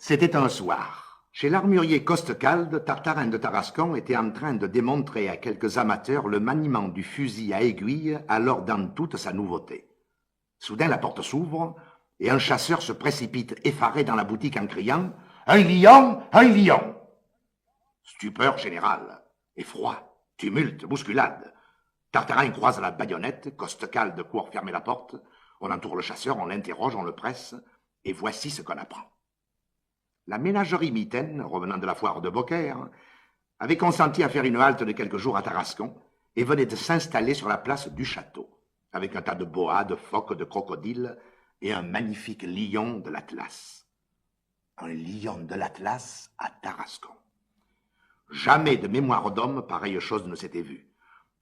C'était un soir. Chez l'armurier Costecalde, Tartarin de Tarascon était en train de démontrer à quelques amateurs le maniement du fusil à aiguille, alors dans toute sa nouveauté. Soudain, la porte s'ouvre et un chasseur se précipite effaré dans la boutique en criant « Un lion! Un lion !» Stupeur générale, effroi, tumulte, bousculade. Tartarin croise la baïonnette, Costecalde court fermer la porte, on entoure le chasseur, on l'interroge, on le presse, et voici ce qu'on apprend. La ménagerie mitaine, revenant de la foire de Beaucaire, avait consenti à faire une halte de quelques jours à Tarascon et venait de s'installer sur la place du château, avec un tas de boas, de phoques, de crocodiles et un magnifique lion de l'Atlas. Un lion de l'Atlas à Tarascon. Jamais de mémoire d'homme pareille chose ne s'était vue.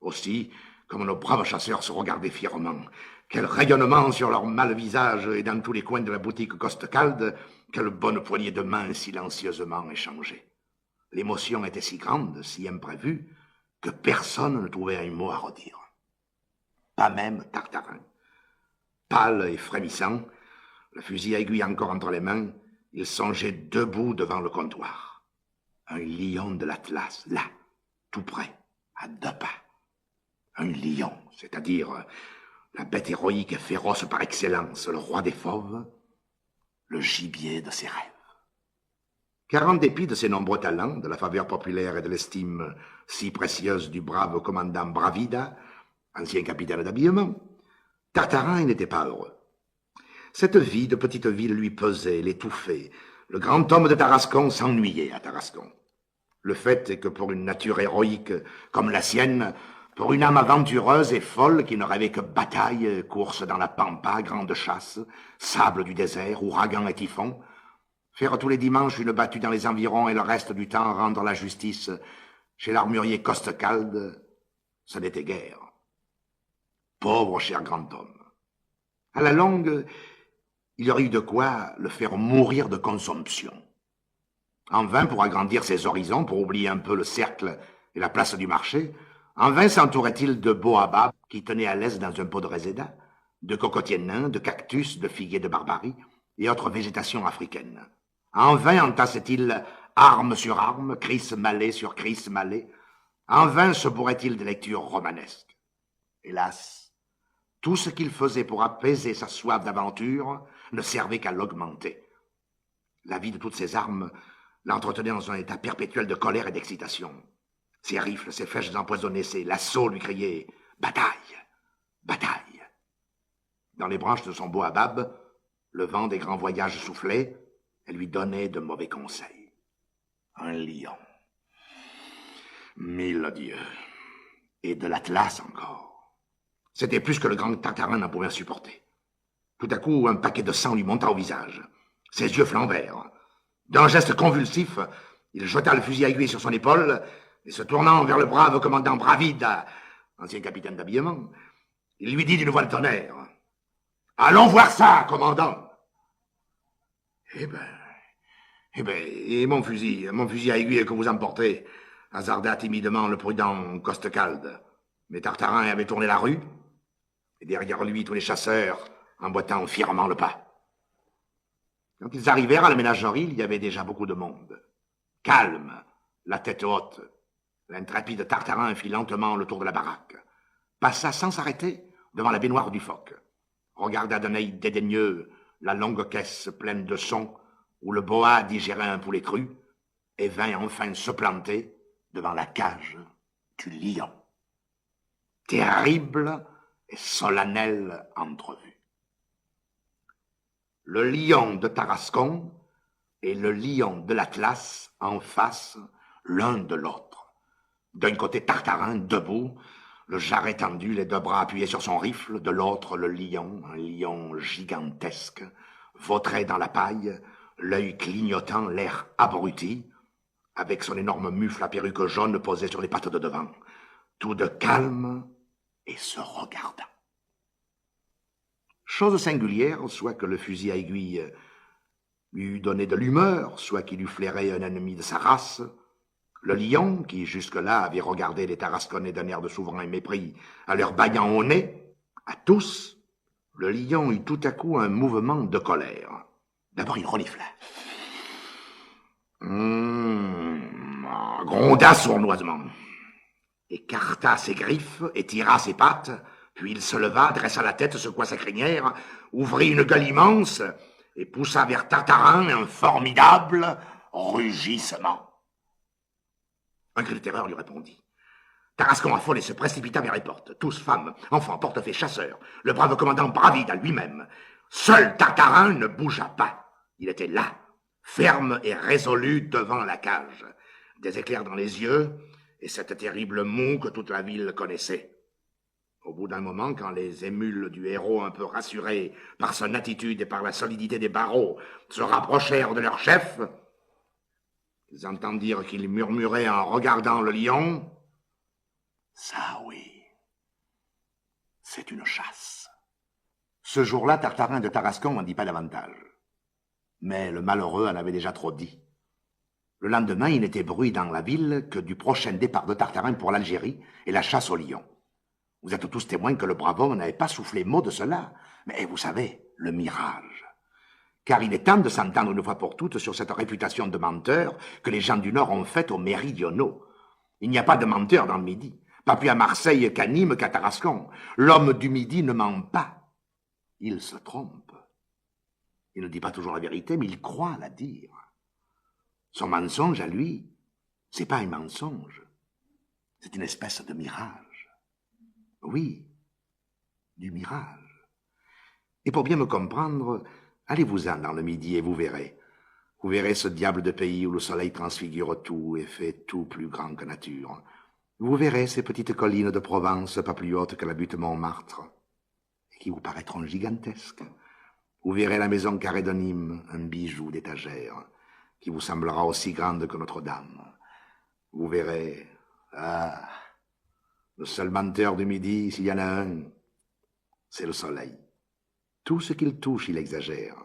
Aussi, comme nos braves chasseurs se regardaient fièrement, quel rayonnement sur leurs mâles visages et dans tous les coins de la boutique Costecalde, quelle bonne poignée de mains silencieusement échangées. L'émotion était si grande, si imprévue, que personne ne trouvait un mot à redire. Pas même Tartarin. Pâle et frémissant, le fusil à aiguille encore entre les mains, il songeait debout devant le comptoir. Un lion de l'Atlas, là, tout près, à 2 pas. Un lion, c'est-à-dire la bête héroïque et féroce par excellence, le roi des fauves, le gibier de ses rêves. Car en dépit de ses nombreux talents, de la faveur populaire et de l'estime si précieuse du brave commandant Bravida, ancien capitaine d'habillement, Tartarin n'était pas heureux. Cette vie de petite ville lui pesait, l'étouffait. Le grand homme de Tarascon s'ennuyait à Tarascon. Le fait est que pour une nature héroïque comme la sienne, pour une âme aventureuse et folle qui ne rêvait que bataille, course dans la pampa, grande chasse, sable du désert, ouragan et typhon, faire tous les dimanches une battue dans les environs et le reste du temps rendre la justice chez l'armurier Costecalde, ce n'était guère. Pauvre cher grand homme. À la longue, il y aurait eu de quoi le faire mourir de consomption. En vain pour agrandir ses horizons, pour oublier un peu le cercle et la place du marché, en vain s'entourait-il de baobabs qui tenaient à l'aise dans un pot de réséda, de cocotiers nains, de cactus, de figuiers de Barbarie et autres végétations africaines. En vain entassait-il armes sur armes, cris malais sur cris malais. En vain se bourrait-il de lectures romanesques. Hélas, tout ce qu'il faisait pour apaiser sa soif d'aventure ne servait qu'à l'augmenter. La vie de toutes ces armes l'entretenait dans un état perpétuel de colère et d'excitation. Ses rifles, ses flèches empoisonnées, ses lassos lui criaient « Bataille! Bataille !» Dans les branches de son baobab, le vent des grands voyages soufflait et lui donnait de mauvais conseils. Un lion. 1000 dieux. Et de l'Atlas encore. C'était plus que le grand Tartarin n'en pouvait supporter. Tout à coup, un paquet de sang lui monta au visage. Ses yeux flambèrent. D'un geste convulsif, il jeta le fusil à aiguille sur son épaule et se tournant vers le brave commandant Bravida, ancien capitaine d'habillement, il lui dit d'une voix de tonnerre « Allons voir ça, commandant !»« Eh ben, et mon fusil à aiguille que vous emportez ?» hasarda timidement le prudent Costecalde. Mais Tartarin avait tourné la rue, et derrière lui tous les chasseurs emboîtant fièrement le pas. Quand ils arrivèrent à la ménagerie, il y avait déjà beaucoup de monde. Calme, la tête haute, l'intrépide Tartarin fit lentement le tour de la baraque, passa sans s'arrêter devant la baignoire du phoque, regarda d'un œil dédaigneux la longue caisse pleine de sons où le boa digérait un poulet cru, et vint enfin se planter devant la cage du lion. Terrible et solennelle entrevue. Le lion de Tarascon et le lion de l'Atlas en face l'un de l'autre. D'un côté Tartarin, debout, le jarret tendu, les 2 bras appuyés sur son rifle, de l'autre le lion, un lion gigantesque, vautré dans la paille, l'œil clignotant, l'air abruti, avec son énorme mufle à perruque jaune posée sur les pattes de devant, tout de calme et se regardant. Chose singulière, soit que le fusil à aiguille lui eût donné de l'humeur, soit qu'il eût flairé un ennemi de sa race, le lion, qui jusque-là avait regardé les Tarasconnais d'un air de souverain mépris, à leur baillant au nez, à tous, le lion eut tout à coup un mouvement de colère. D'abord il renifla. Gronda sournoisement, écarta ses griffes, étira ses pattes, puis il se leva, dressa la tête, secoua sa crinière, ouvrit une gueule immense et poussa vers Tartarin un formidable rugissement. Un cri de terreur lui répondit. Tarascon affolé se précipita vers les portes. Tous, femmes, enfants, portefaix, chasseurs. Le brave commandant Bravida lui-même. Seul Tartarin ne bougea pas. Il était là, ferme et résolu devant la cage. Des éclairs dans les yeux et cette terrible moue que toute la ville connaissait. Au bout d'un moment, quand les émules du héros, un peu rassurés par son attitude et par la solidité des barreaux, se rapprochèrent de leur chef, ils entendirent qu'il murmurait en regardant le lion. Ça, oui, c'est une chasse. Ce jour-là, Tartarin de Tarascon n'en dit pas davantage. Mais le malheureux en avait déjà trop dit. Le lendemain, il n'était bruit dans la ville que du prochain départ de Tartarin pour l'Algérie et la chasse au lion. Vous êtes tous témoins que le brave homme n'avait pas soufflé mot de cela. Mais vous savez, le mirage. Car il est temps de s'entendre une fois pour toutes sur cette réputation de menteur que les gens du Nord ont faite aux méridionaux. Il n'y a pas de menteur dans le Midi. Pas plus à Marseille qu'à Nîmes qu'à Tarascon. L'homme du Midi ne ment pas. Il se trompe. Il ne dit pas toujours la vérité, mais il croit la dire. Son mensonge à lui, c'est pas un mensonge. C'est une espèce de mirage. Oui, du mirage. Et pour bien me comprendre, allez-vous-en dans le Midi et vous verrez. Vous verrez ce diable de pays où le soleil transfigure tout et fait tout plus grand que nature. Vous verrez ces petites collines de Provence, pas plus hautes que la butte Montmartre, et qui vous paraîtront gigantesques. Vous verrez la maison carrée de Nîmes, un bijou d'étagère, qui vous semblera aussi grande que Notre-Dame. Vous verrez, le seul menteur du Midi, s'il y en a un, c'est le soleil. Tout ce qu'il touche, il exagère.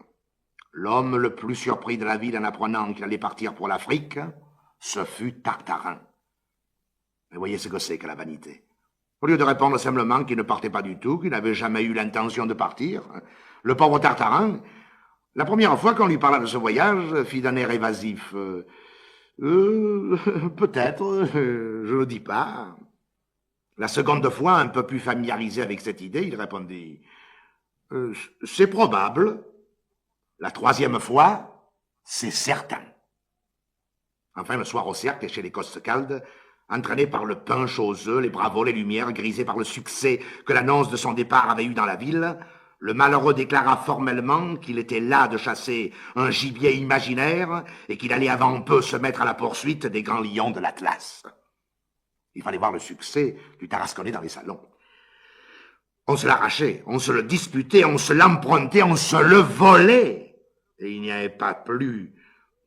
L'homme le plus surpris de la ville en apprenant qu'il allait partir pour l'Afrique, ce fut Tartarin. Mais voyez ce que c'est que la vanité. Au lieu de répondre simplement qu'il ne partait pas du tout, qu'il n'avait jamais eu l'intention de partir, le pauvre Tartarin, la première fois qu'on lui parla de ce voyage, fit d'un air évasif. Peut-être, je ne dis pas. La seconde fois, un peu plus familiarisé avec cette idée, il répondit c'est probable. La troisième fois, c'est certain. Enfin, le soir au cercle, chez les Costecalde, entraîné par le punch aux œufs, les bravos, les lumières, grisé par le succès que l'annonce de son départ avait eu dans la ville, le malheureux déclara formellement qu'il était las de chasser un gibier imaginaire et qu'il allait avant peu se mettre à la poursuite des grands lions de l'Atlas. Il fallait voir le succès du Tarasconnais dans les salons. On se l'arrachait, on se le disputait, on se l'empruntait, on se le volait. Et il n'y avait pas plus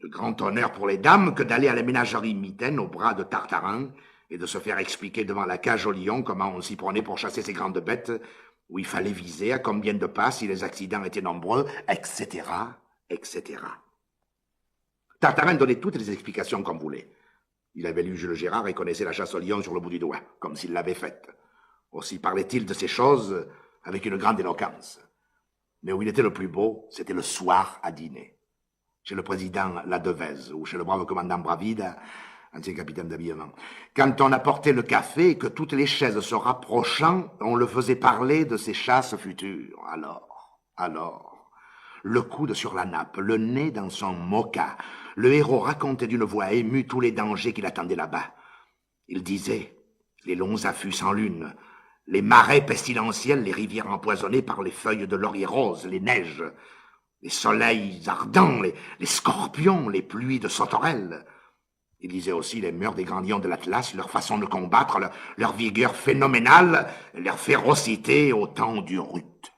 de grand honneur pour les dames que d'aller à la ménagerie mitaine au bras de Tartarin et de se faire expliquer devant la cage au lion comment on s'y prenait pour chasser ces grandes bêtes, où il fallait viser, à combien de pas, si les accidents étaient nombreux, etc., etc. Tartarin donnait toutes les explications qu'on voulait. Il avait lu Jules Gérard et connaissait la chasse au lion sur le bout du doigt, comme s'il l'avait faite. Aussi parlait-il de ces choses avec une grande éloquence. Mais où il était le plus beau, c'était le soir à dîner. Chez le président Ladevèze ou chez le brave commandant Bravida, ancien capitaine d'habillement. Quand on apportait le café et que toutes les chaises se rapprochant, on le faisait parler de ses chasses futures. Alors, le coude sur la nappe, le nez dans son moka, le héros racontait d'une voix émue tous les dangers qui l'attendaient là-bas. Il disait, les longs affûts sans lune, les marais pestilentiels, les rivières empoisonnées par les feuilles de laurier rose, les neiges, les soleils ardents, les scorpions, les pluies de sauterelles. Il disait aussi les mœurs des grands lions de l'Atlas, leur façon de combattre, leur vigueur phénoménale, leur férocité au temps du rut.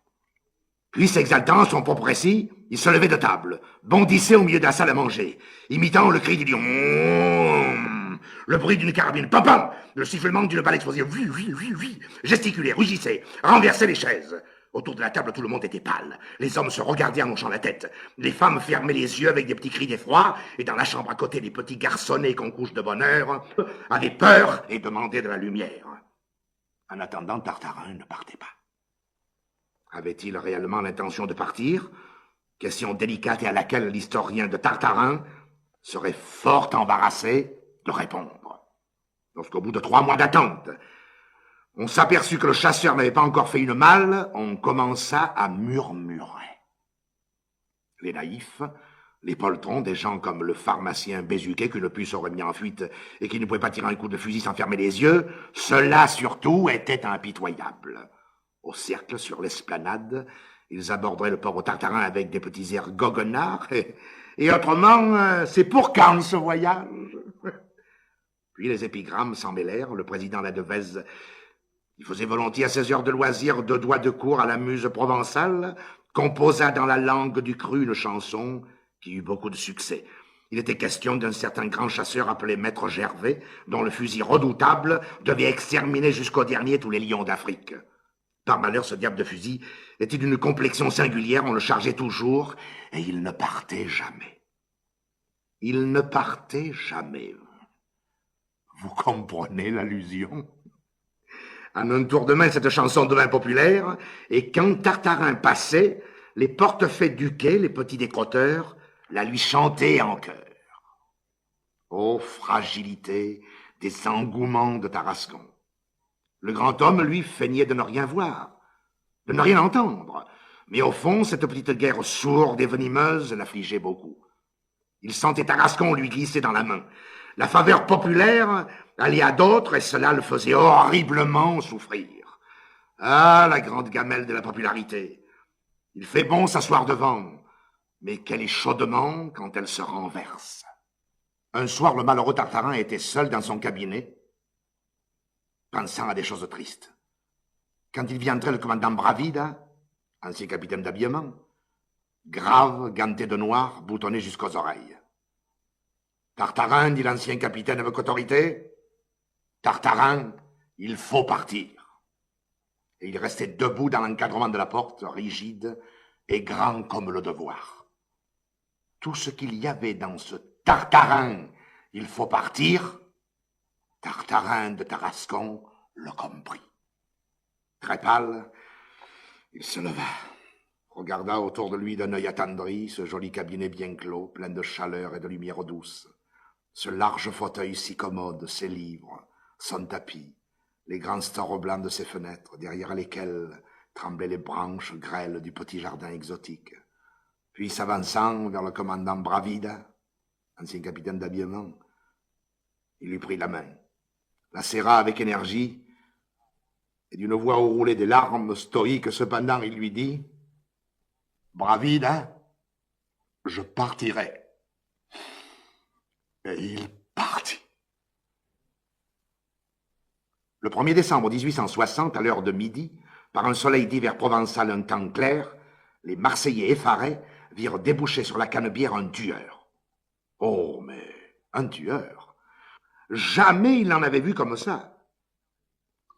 Puis, s'exaltant, son propre récit, il se levait de table, bondissait au milieu de la salle à manger, imitant le cri du lion, le bruit d'une carabine, pam pam, le sifflement d'une balle explosive, gesticulait, rugissait, renversait les chaises. Autour de la table, tout le monde était pâle. Les hommes se regardaient en hochant la tête. Les femmes fermaient les yeux avec des petits cris d'effroi. Et dans la chambre à côté, les petits garçonnets qu'on couche de bonne heure avaient peur et demandaient de la lumière. En attendant, Tartarin ne partait pas. Avait-il réellement l'intention de partir? Question délicate et à laquelle l'historien de Tartarin serait fort embarrassé de répondre. Lorsqu'au bout de 3 mois d'attente, on s'aperçut que le chasseur n'avait pas encore fait une malle, on commença à murmurer. Les naïfs, les poltrons, des gens comme le pharmacien Bézuquet qu'une puce aurait mis en fuite et qui ne pouvait pas tirer un coup de fusil sans fermer les yeux, ceux-là surtout étaient impitoyables. Au cercle, sur l'esplanade, ils aborderaient le port au Tartarin avec des petits airs goguenards et autrement, c'est pour quand ce voyage? Puis les épigrammes s'en mêlèrent, le président Ladevèze, il faisait volontiers à ses heures de loisir 2 doigts de cour à la muse provençale, composa dans la langue du cru une chanson qui eut beaucoup de succès. Il était question d'un certain grand chasseur appelé Maître Gervais, dont le fusil redoutable devait exterminer jusqu'au dernier tous les lions d'Afrique. Par malheur, ce diable de fusil était d'une complexion singulière, on le chargeait toujours, et il ne partait jamais. Il ne partait jamais. Vous comprenez l'allusion? En un tour de main, cette chanson devint populaire, et quand Tartarin passait, les portefaix du quai, les petits décrotteurs, la lui chantaient en chœur. Ô fragilité des engouements de Tarascon! Le grand homme, lui, feignait de ne rien voir, de ne rien entendre, mais au fond, cette petite guerre sourde et venimeuse l'affligeait beaucoup. Il sentait Tarascon lui glisser dans la main. La faveur populaire allait à d'autres et cela le faisait horriblement souffrir. Ah, la grande gamelle de la popularité. Il fait bon s'asseoir devant, mais quel est chaudement quand elle se renverse. Un soir, le malheureux Tartarin était seul dans son cabinet, pensant à des choses tristes. Quand il vit entrer le commandant Bravida, ancien capitaine d'habillement, grave, ganté de noir, boutonné jusqu'aux oreilles. Tartarin, dit l'ancien capitaine avec autorité, Tartarin, il faut partir. Et il restait debout dans l'encadrement de la porte, rigide et grand comme le devoir. Tout ce qu'il y avait dans ce Tartarin, il faut partir, Tartarin de Tarascon le comprit. Très pâle, il se leva, regarda autour de lui d'un œil attendri ce joli cabinet bien clos, plein de chaleur et de lumière douce, ce large fauteuil si commode, ses livres, son tapis, les grands stores blancs de ses fenêtres, derrière lesquels tremblaient les branches grêles du petit jardin exotique. Puis s'avançant vers le commandant Bravida, ancien capitaine d'habillement, il lui prit la main, la serra avec énergie, et d'une voix où roulaient des larmes stoïques, cependant, il lui dit « Bravida, je partirai. » Et il partit. Le 1er décembre 1860, à l'heure de midi, par un soleil d'hiver provençal un temps clair, les Marseillais effarés virent déboucher sur la Canebière un tueur. Oh, mais un tueur! Jamais il n'en avait vu comme ça.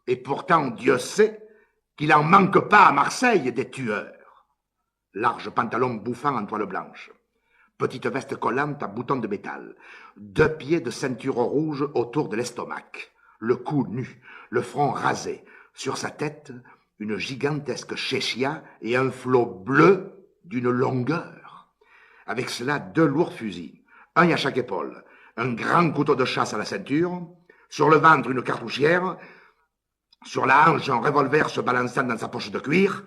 Et pourtant, Dieu sait qu'il en manque pas à Marseille des tueurs. Large pantalon bouffant en toile blanche, petite veste collante à boutons de métal, 2 pieds de ceinture rouge autour de l'estomac, le cou nu, le front rasé, sur sa tête, une gigantesque chéchia et un flot bleu d'une longueur. Avec cela, 2 lourds fusils, un à chaque épaule, un grand couteau de chasse à la ceinture, sur le ventre une cartouchière, sur la hanche un revolver se balançant dans sa poche de cuir.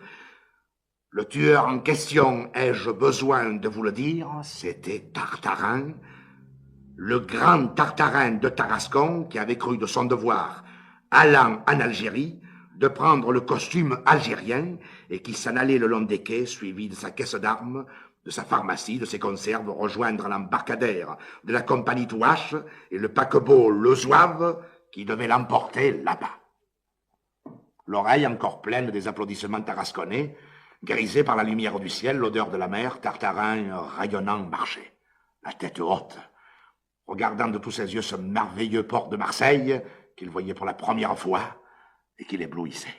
Le tueur en question, ai-je besoin de vous le dire, c'était Tartarin, le grand Tartarin de Tarascon qui avait cru de son devoir, allant en Algérie, de prendre le costume algérien et qui s'en allait le long des quais, suivi de sa caisse d'armes, de sa pharmacie, de ses conserves, rejoindre l'embarcadère de la compagnie Touache et le paquebot Le Zouave qui devait l'emporter là-bas. L'oreille encore pleine des applaudissements tarasconnais, grisée par la lumière du ciel, l'odeur de la mer, Tartarin rayonnant marchait, la tête haute, regardant de tous ses yeux ce merveilleux port de Marseille qu'il voyait pour la première fois et qui l'éblouissait.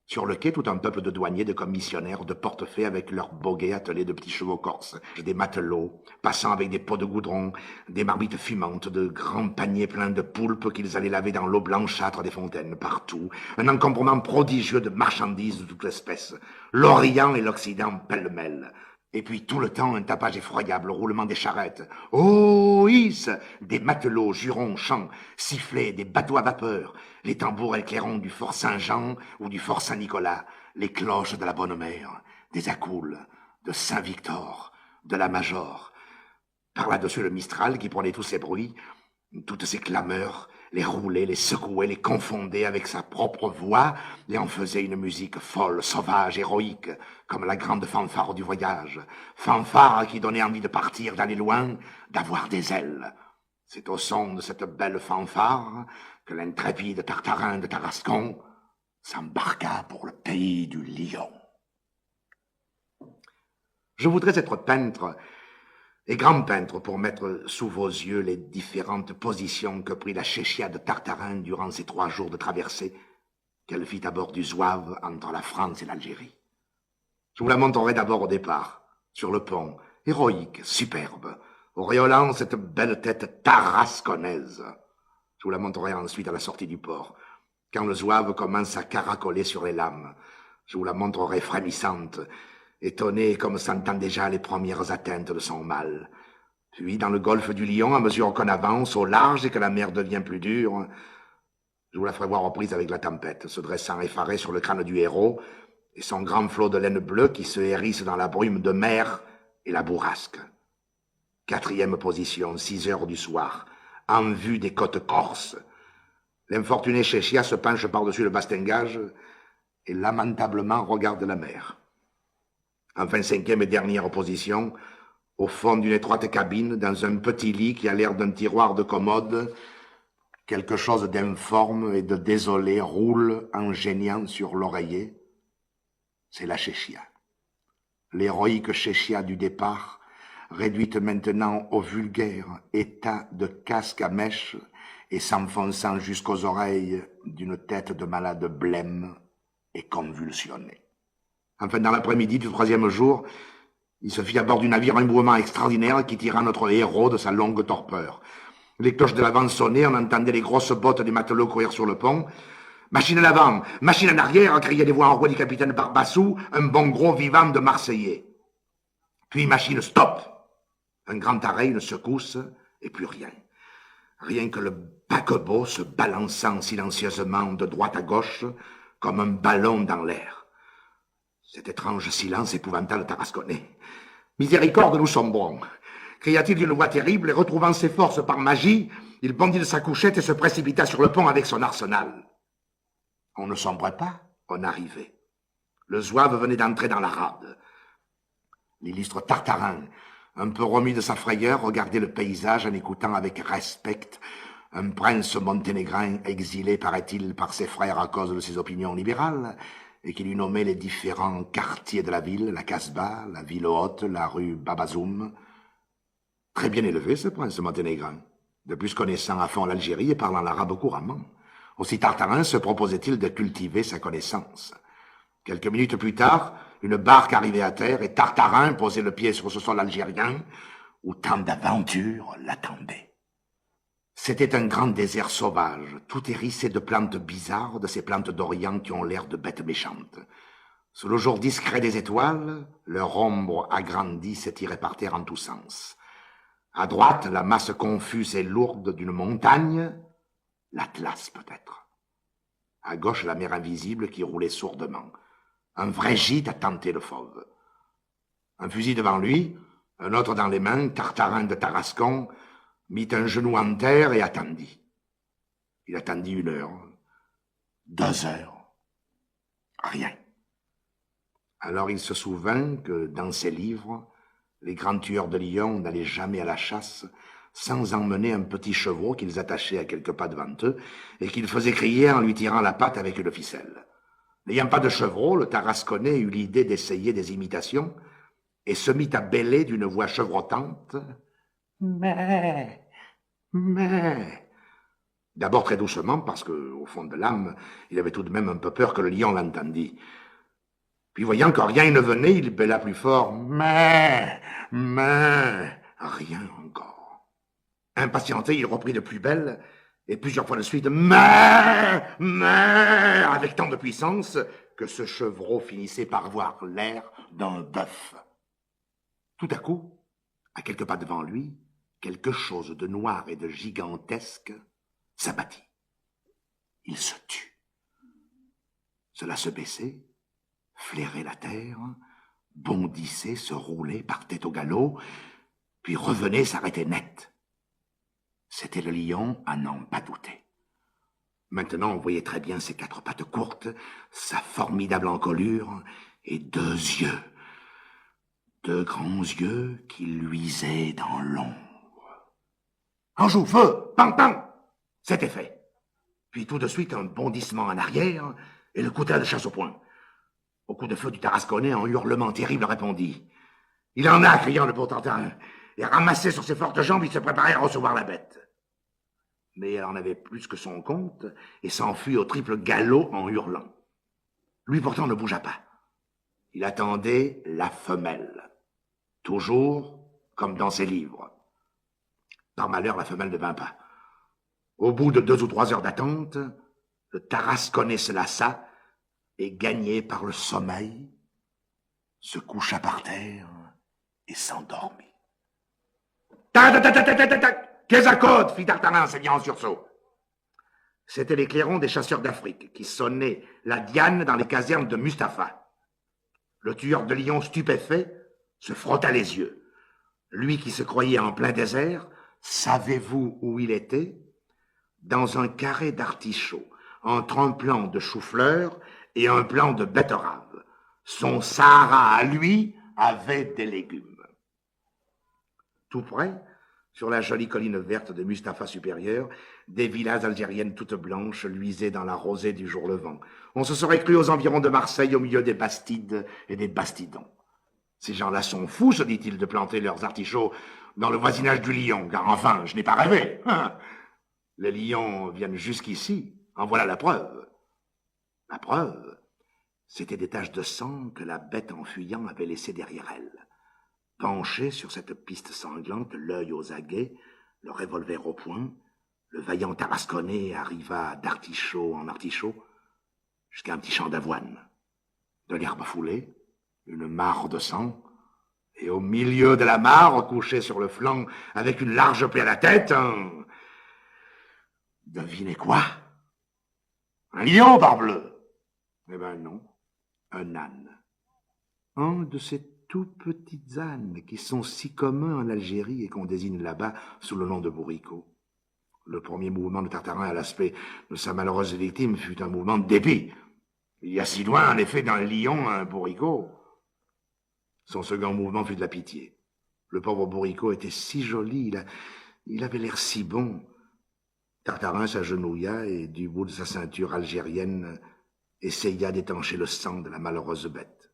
Sur le quai, tout un peuple de douaniers, de commissionnaires, de portefaix avec leurs boguets attelés de petits chevaux corses, des matelots, passant avec des pots de goudron, des marmites fumantes, de grands paniers pleins de poulpes qu'ils allaient laver dans l'eau blanchâtre des fontaines, partout, un encombrement prodigieux de marchandises de toute espèce, l'Orient et l'Occident pêle-mêle, Et puis tout le temps, un tapage effroyable, le roulement des charrettes. Oh, hisse! Des matelots, jurons, chants, sifflets, des bateaux à vapeur, les tambours et les clairons du fort Saint-Jean ou du fort Saint-Nicolas, les cloches de la Bonne Mère, des accoules, de Saint-Victor, de la Major. Par là-dessus le Mistral qui prenait tous ces bruits, toutes ces clameurs, les roulait, les secouait, les confondait avec sa propre voix et en faisait une musique folle, sauvage, héroïque, comme la grande fanfare du voyage. Fanfare qui donnait envie de partir, d'aller loin, d'avoir des ailes. C'est au son de cette belle fanfare que l'intrépide Tartarin de Tarascon s'embarqua pour le pays du lion. Je voudrais être peintre et grand peintre pour mettre sous vos yeux les différentes positions que prit la chéchia de Tartarin durant ces 3 jours de traversée qu'elle fit à bord du Zouave entre la France et l'Algérie. Je vous la montrerai d'abord au départ, sur le pont, héroïque, superbe, auréolant cette belle tête tarasconnaise. Je vous la montrerai ensuite à la sortie du port, quand le Zouave commence à caracoler sur les lames. Je vous la montrerai frémissante, étonné comme sentant déjà les premières atteintes de son mal. Puis, dans le golfe du Lion, à mesure qu'on avance au large et que la mer devient plus dure, je vous la ferai voir aux prises avec la tempête, se dressant effarée sur le crâne du héros, et son grand flot de laine bleue qui se hérisse dans la brume de mer et la bourrasque. 4e position, 6 heures du soir, en vue des côtes corses. L'infortuné Chéchia se penche par-dessus le bastingage et lamentablement regarde la mer. Enfin, 5e et dernière position, au fond d'une étroite cabine, dans un petit lit qui a l'air d'un tiroir de commode, quelque chose d'informe et de désolé roule en geignant sur l'oreiller. C'est la Chéchia. L'héroïque Chéchia du départ, réduite maintenant au vulgaire état de casque à mèche et s'enfonçant jusqu'aux oreilles d'une tête de malade blême et convulsionnée. Enfin, dans l'après-midi du 3e jour, il se fit à bord du navire un mouvement extraordinaire qui tira notre héros de sa longue torpeur. Les cloches de l'avant sonnaient, on entendait les grosses bottes des matelots courir sur le pont. « Machine à l'avant, machine en arrière !» criaient les voix enrouées du capitaine Barbassou, un bon gros vivant de Marseillais. Puis machine stop. Un grand arrêt, une secousse, et plus rien. Rien que le paquebot se balançant silencieusement de droite à gauche, comme un ballon dans l'air. Cet étrange silence épouvanta le Tarasconnais. « Miséricorde, nous sommes bons !» cria-t-il d'une voix terrible, et retrouvant ses forces par magie, il bondit de sa couchette et se précipita sur le pont avec son arsenal. On ne sombrait pas, on arrivait. Le Zouave venait d'entrer dans la rade. L'illustre Tartarin, un peu remis de sa frayeur, regardait le paysage en écoutant avec respect un prince monténégrin exilé, paraît-il, par ses frères à cause de ses opinions libérales, et qui lui nommait les différents quartiers de la ville, la Casbah, la ville haute, la rue Babazoum. Très bien élevé, ce prince monténégrin, de plus connaissant à fond l'Algérie et parlant l'arabe couramment. Aussi Tartarin se proposait-il de cultiver sa connaissance. Quelques minutes plus tard, une barque arrivait à terre et Tartarin posait le pied sur ce sol algérien où tant d'aventures l'attendaient. C'était un grand désert sauvage, tout hérissé de plantes bizarres, de ces plantes d'Orient qui ont l'air de bêtes méchantes. Sous le jour discret des étoiles, leur ombre agrandie s'étirait par terre en tous sens. À droite, la masse confuse et lourde d'une montagne, l'Atlas peut-être. À gauche, la mer invisible qui roulait sourdement. Un vrai gîte à tenter le fauve. Un fusil devant lui, un autre dans les mains, Tartarin de Tarascon, mit un genou en terre et attendit. Il attendit 1 heure, 2 heures, rien. Alors il se souvint que, dans ses livres, les grands tueurs de lions n'allaient jamais à la chasse sans emmener un petit chevreau qu'ils attachaient à quelques pas devant eux et qu'ils faisaient crier en lui tirant la patte avec une ficelle. N'ayant pas de chevreau, le Tarasconnais eut l'idée d'essayer des imitations et se mit à bêler d'une voix chevrotante. « Mais... » D'abord très doucement, parce que, au fond de l'âme, il avait tout de même un peu peur que le lion l'entendît. Puis, voyant que rien ne venait, il bêla plus fort. « Mais... » Rien encore. Impatienté, il reprit de plus belle, et plusieurs fois de suite, « Mais... » avec tant de puissance que ce chevreau finissait par voir l'air d'un bœuf. Tout à coup, à quelques pas devant lui, quelque chose de noir et de gigantesque s'abattit. Il se tut. Cela se baissait, flairait la terre, bondissait, se roulait, partait au galop, puis revenait, s'arrêtait net. C'était le lion à n'en pas douter. Maintenant, on voyait très bien ses quatre pattes courtes, sa formidable encolure et deux yeux. Deux grands yeux qui luisaient dans l'ombre. En joue, feu, pam, pam! C'était fait. Puis tout de suite, un bondissement en arrière et le couteau de chasse au poing. Au coup de feu du Tarasconnais, un hurlement terrible répondit. Il en a, criant le beau Tartarin. Et ramassé sur ses fortes jambes, il se préparait à recevoir la bête. Mais elle en avait plus que son compte et s'enfuit au triple galop en hurlant. Lui pourtant ne bougea pas. Il attendait la femelle. Toujours comme dans ses livres. Par malheur, la femelle ne vint pas. Au bout de 2 ou 3 heures d'attente, le Tarasconnais se lassa et, gagné par le sommeil, se coucha par terre et s'endormit. Tac, tac, tac, tac, tac, tac, qu'est-ce à code, fit Tartarin en s'éveillant en sursaut. C'était les clairons des chasseurs d'Afrique qui sonnaient la diane dans les casernes de Mustapha. Le tueur de lions stupéfait se frotta les yeux. Lui qui se croyait en plein désert, savez-vous où il était? Dans un carré d'artichauts, entre un plant de chou-fleur et un plant de betterave. Son Sahara à lui avait des légumes. Tout près, sur la jolie colline verte de Mustapha supérieur, des villas algériennes toutes blanches luisaient dans la rosée du jour levant. On se serait cru aux environs de Marseille au milieu des Bastides et des Bastidons. Ces gens-là sont fous, se dit-il, de planter leurs artichauts dans le voisinage du lion, car enfin, je n'ai pas rêvé. Les lions viennent jusqu'ici, en voilà la preuve. La preuve, c'était des taches de sang que la bête en fuyant avait laissées derrière elle. Penché sur cette piste sanglante, l'œil aux aguets, le revolver au poing, le vaillant Tarasconnais arriva d'artichaut en artichaut jusqu'à un petit champ d'avoine. De l'herbe foulée, une mare de sang, et au milieu de la mare, couché sur le flanc avec une large plaie à la tête, devinez quoi? Un lion, parbleu! Eh ben non, un âne. Un de ces tout petites ânes qui sont si communs en Algérie et qu'on désigne là-bas sous le nom de bourricot. Le premier mouvement de Tartarin à l'aspect de sa malheureuse victime fut un mouvement de dépit. Il y a si loin, en effet, d'un lion un bourricot. Son second mouvement fut de la pitié. Le pauvre bourricot était si joli, il avait l'air si bon. Tartarin s'agenouilla et, du bout de sa ceinture algérienne, essaya d'étancher le sang de la malheureuse bête.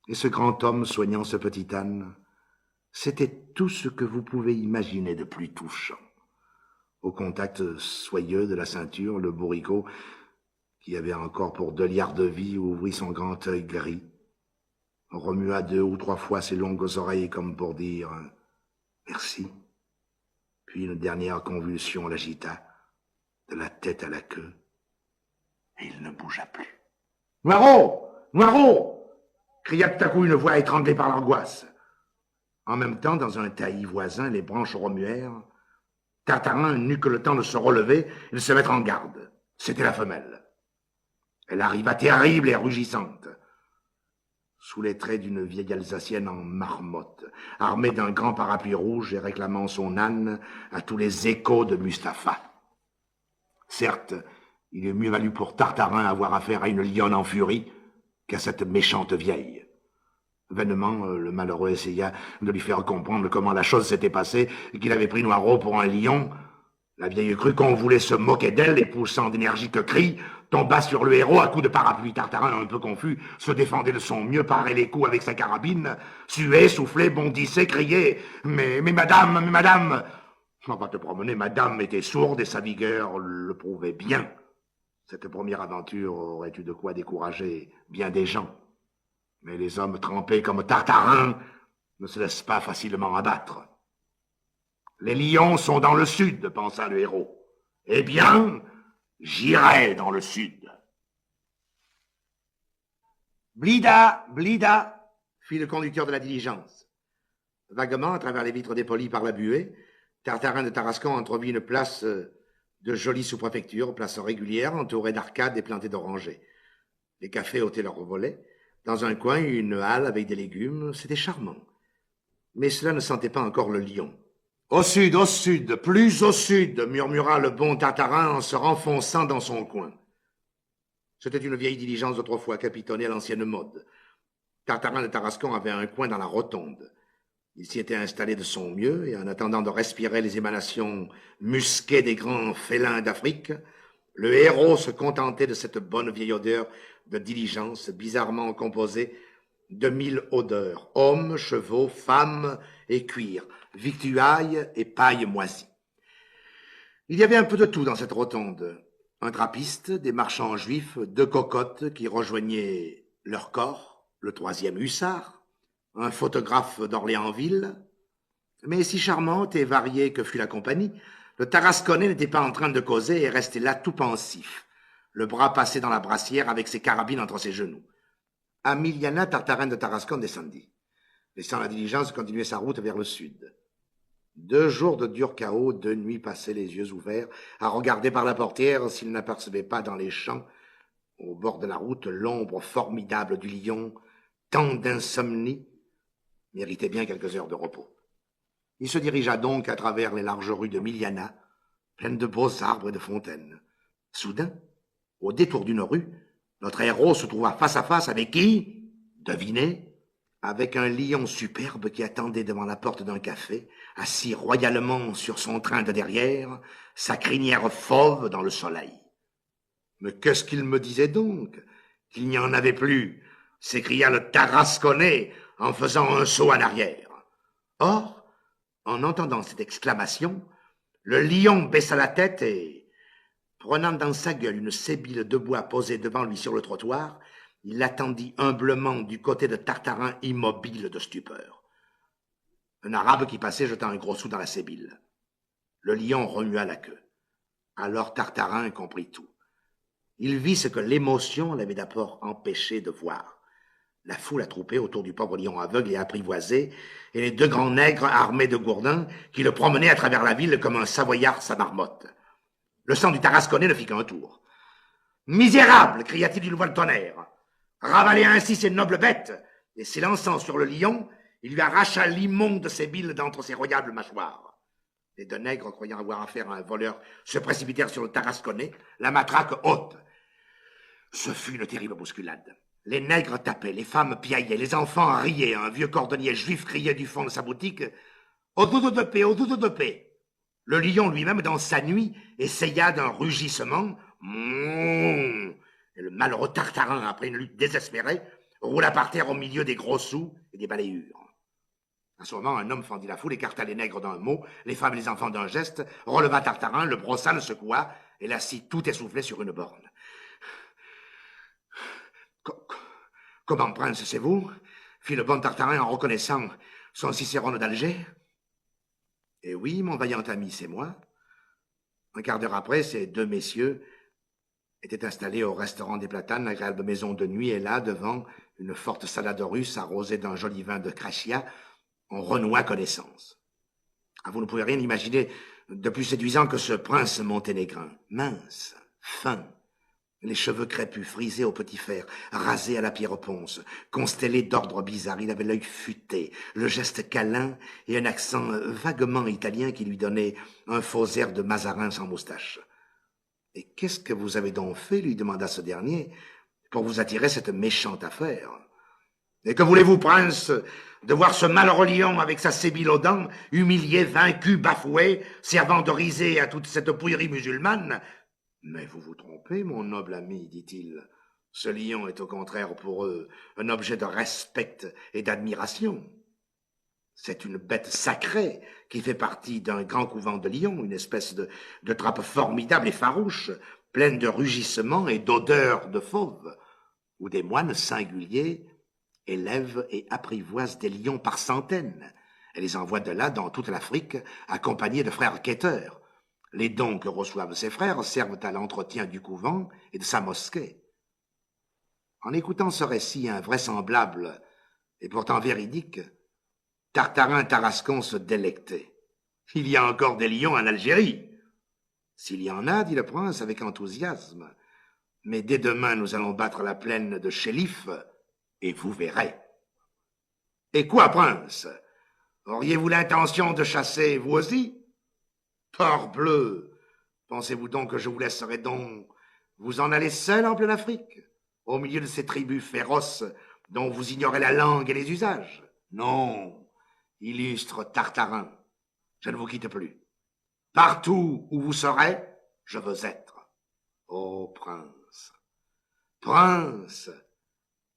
Et ce grand homme soignant ce petit âne, c'était tout ce que vous pouvez imaginer de plus touchant. Au contact soyeux de la ceinture, le bourricot, qui avait encore pour 2 liards de vie, ouvrit son grand œil gris, remua 2 ou 3 fois ses longues oreilles comme pour dire « merci ». Puis une dernière convulsion l'agita, de la tête à la queue, et il ne bougea plus. « Noirot! Noirot !» cria tout à coup une voix étranglée par l'angoisse. En même temps, dans un taillis voisin, les branches remuèrent. Tartarin n'eut que le temps de se relever et de se mettre en garde. C'était la femelle. Elle arriva terrible et rugissante, sous les traits d'une vieille Alsacienne en marmotte, armée d'un grand parapluie rouge et réclamant son âne à tous les échos de Mustapha. Certes, il eût mieux valu pour Tartarin avoir affaire à une lionne en furie qu'à cette méchante vieille. Vainement, le malheureux essaya de lui faire comprendre comment la chose s'était passée et qu'il avait pris Noirot pour un lion. La vieille crut qu'on voulait se moquer d'elle et, poussant d'énergiques cris, tomba sur le héros à coups de parapluie. Tartarin, un peu confus, se défendait de son mieux, parait les coups avec sa carabine, suait, soufflait, bondissait, criait « Mais madame !» On va te promener, madame était sourde et sa vigueur le prouvait bien. Cette première aventure aurait eu de quoi décourager bien des gens. Mais les hommes trempés comme Tartarin ne se laissent pas facilement abattre. Les lions sont dans le sud, pensa le héros. Eh bien, j'irai dans le sud. Blida, Blida, fit le conducteur de la diligence. Vaguement, à travers les vitres dépolies par la buée, Tartarin de Tarascon entrevit une place de jolie sous-préfecture, place régulière, entourée d'arcades et plantée d'orangers. Les cafés ôtaient leurs volets. Dans un coin, une halle avec des légumes, c'était charmant. Mais cela ne sentait pas encore le lion. Au sud, plus au sud, murmura le bon Tartarin en se renfonçant dans son coin. C'était une vieille diligence d'autrefois capitonnée à l'ancienne mode. Tartarin de Tarascon avait un coin dans la rotonde. Il s'y était installé de son mieux, et en attendant de respirer les émanations musquées des grands félins d'Afrique, le héros se contentait de cette bonne vieille odeur de diligence bizarrement composée de 1000 odeurs, hommes, chevaux, femmes et cuir, victuailles et paille moisie. Il y avait un peu de tout dans cette rotonde. Un drapiste, des marchands juifs, 2 cocottes qui rejoignaient leur corps, le 3e hussard, un photographe d'Orléansville. Mais si charmante et variée que fût la compagnie, le Tarasconnais n'était pas en train de causer et restait là tout pensif, le bras passé dans la brassière avec ses carabines entre ses genoux. À Miliana, Tartarin de Tarascon descendit, laissant la diligence continuer sa route vers le sud. 2 jours de dur chaos, 2 nuits passées les yeux ouverts, à regarder par la portière s'il n'apercevait pas dans les champs, au bord de la route, l'ombre formidable du lion, tant d'insomnie, méritait bien quelques heures de repos. Il se dirigea donc à travers les larges rues de Miliana, pleines de beaux arbres et de fontaines. Soudain, au détour d'une rue, notre héros se trouva face à face avec qui? Devinez? Avec un lion superbe qui attendait devant la porte d'un café, assis royalement sur son train de derrière, sa crinière fauve dans le soleil. Mais qu'est-ce qu'il me disait donc? Qu'il n'y en avait plus, s'écria le Tarasconnais en faisant un saut en arrière. Or, en entendant cette exclamation, le lion baissa la tête et, prenant dans sa gueule une sébile de bois posée devant lui sur le trottoir, il l'attendit humblement du côté de Tartarin immobile de stupeur. Un arabe qui passait jeta un gros sou dans la sébile. Le lion remua la queue. Alors Tartarin comprit tout. Il vit ce que l'émotion l'avait d'abord empêché de voir. La foule attroupée autour du pauvre lion aveugle et apprivoisé, et les 2 grands nègres armés de gourdins qui le promenaient à travers la ville comme un savoyard sa marmotte. Le sang du Tarasconnais ne fit qu'un tour. « Misérable !» cria-t-il d'une voix de tonnerre. Ravalait ainsi ces nobles bêtes, et s'élançant sur le lion, il lui arracha l'immonde sébile d'entre ses royables mâchoires. Les 2 nègres, croyant avoir affaire à un voleur, se précipitèrent sur le Tarasconnais, la matraque haute. Ce fut une terrible bousculade. Les nègres tapaient, les femmes piaillaient, les enfants riaient. Un vieux cordonnier juif criait du fond de sa boutique « Au doudou de paix, au doudou de paix !» Le lion lui-même, dans sa nuit, essaya d'un rugissement. Et le malheureux Tartarin, après une lutte désespérée, roula par terre au milieu des gros sous et des balayures. À ce moment, un homme fendit la foule, écarta les nègres d'un mot, les femmes et les enfants d'un geste, releva Tartarin, le brossa, le secoua, et l'assit tout essoufflé sur une borne. « Comment, prince, c'est vous ?» fit le bon Tartarin en reconnaissant son Cicérone d'Alger. « Eh oui, mon vaillant ami, c'est moi. » Un quart d'heure après, ces 2 messieurs étaient installés au restaurant des Platanes, agréable maison de nuit, et là, devant une forte salade russe arrosée d'un joli vin de Krachia, on renoua connaissance. Vous ne pouvez rien imaginer de plus séduisant que ce prince monténégrin, mince, fin, les cheveux crépus, frisés au petit fer, rasés à la pierre ponce, constellés d'ordres bizarres. Il avait l'œil futé, le geste câlin et un accent vaguement italien qui lui donnait un faux air de Mazarin sans moustache. « Et qu'est-ce que vous avez donc fait, lui demanda ce dernier, pour vous attirer cette méchante affaire? Et que voulez-vous, prince, de voir ce malheureux lion avec sa sébile aux dents, humilié, vaincu, bafoué, servant de risée à toute cette bouillerie musulmane? Mais vous vous trompez, mon noble ami, dit-il. Ce lion est au contraire pour eux un objet de respect et d'admiration. C'est une bête sacrée qui fait partie d'un grand couvent de lions, une espèce de trappe formidable et farouche, pleine de rugissements et d'odeurs de fauve, où des moines singuliers élèvent et apprivoisent des lions par centaines, et les envoient de là dans toute l'Afrique, accompagnés de frères quêteurs. Les dons que reçoivent ces frères servent à l'entretien du couvent et de sa mosquée. En écoutant ce récit invraisemblable et pourtant véridique, Tartarin Tarascon se délectait. Il y a encore des lions en Algérie. S'il y en a, dit le prince avec enthousiasme. Mais dès demain, nous allons battre la plaine de Chélif, et vous verrez. Et quoi, prince? Auriez-vous l'intention de chasser, vous aussi? Parbleu! Pensez-vous donc que je vous laisserai donc vous en aller seul en pleine Afrique, au milieu de ces tribus féroces dont vous ignorez la langue et les usages? Non, illustre Tartarin, je ne vous quitte plus. Partout où vous serez, je veux être. Ô prince, prince,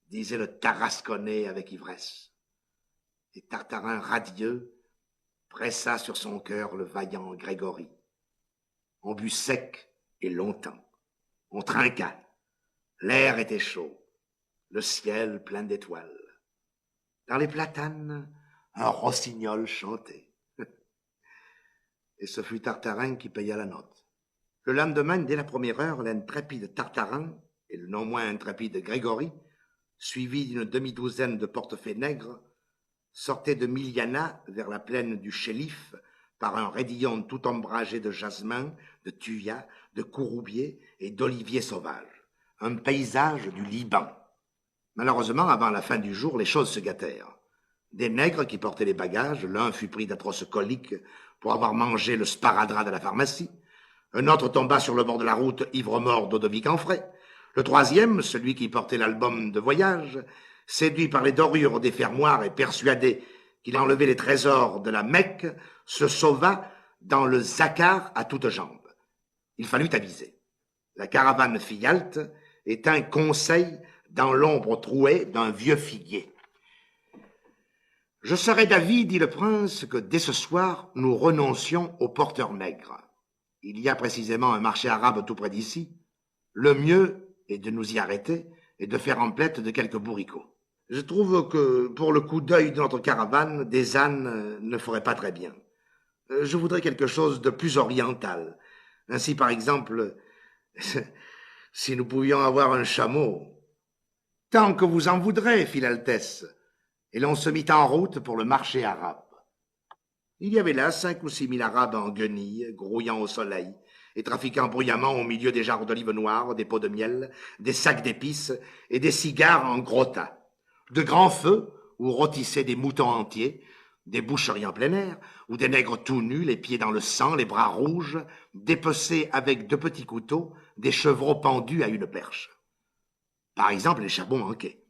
disait le Tarasconnais avec ivresse. Et Tartarin radieux pressa sur son cœur le vaillant Grégory. On but sec et longtemps. On trinqua. L'air était chaud. Le ciel plein d'étoiles. Dans les platanes, un rossignol chantait. Et ce fut Tartarin qui paya la note. Le lendemain, dès la première heure, l'intrépide Tartarin et le non moins intrépide Grégory, suivis d'une demi-douzaine de portefaix nègres, sortaient de Miliana vers la plaine du Chélif par un raidillon tout ombragé de jasmin, de thuyas, de courroubiers et d'oliviers sauvages. Un paysage du Liban. Malheureusement, avant la fin du jour, les choses se gâtèrent. Des nègres qui portaient les bagages, l'un fut pris d'atroces coliques pour avoir mangé le sparadrap de la pharmacie. Un autre tomba sur le bord de la route, ivre-mort d'eau-de-vie en frais. Le troisième, celui qui portait l'album de voyage, séduit par les dorures des fermoirs et persuadé qu'il enlevait les trésors de la Mecque, se sauva dans le Zaccar à toutes jambes. Il fallut aviser. La caravane fit halte et tint conseil dans l'ombre trouée d'un vieux figuier. « Je serais d'avis, dit le prince, que dès ce soir, nous renoncions aux porteurs nègres. Il y a précisément un marché arabe tout près d'ici. Le mieux est de nous y arrêter et de faire emplette de quelques bourricots. Je trouve que, pour le coup d'œil de notre caravane, des ânes ne feraient pas très bien. Je voudrais quelque chose de plus oriental. Ainsi, par exemple, si nous pouvions avoir un chameau. »« Tant que vous en voudrez, fit l'Altesse. » Et l'on se mit en route pour le marché arabe. Il y avait là 5 ou 6 000 Arabes en guenilles, grouillant au soleil, et trafiquant bruyamment au milieu des jarres d'olives noires, des pots de miel, des sacs d'épices et des cigares en gros tas. De grands feux où rôtissaient des moutons entiers, des boucheries en plein air, où des nègres tout nus, les pieds dans le sang, les bras rouges, dépecés avec de petits couteaux, des chevreaux pendus à une perche. Par exemple, les charbons manquaient.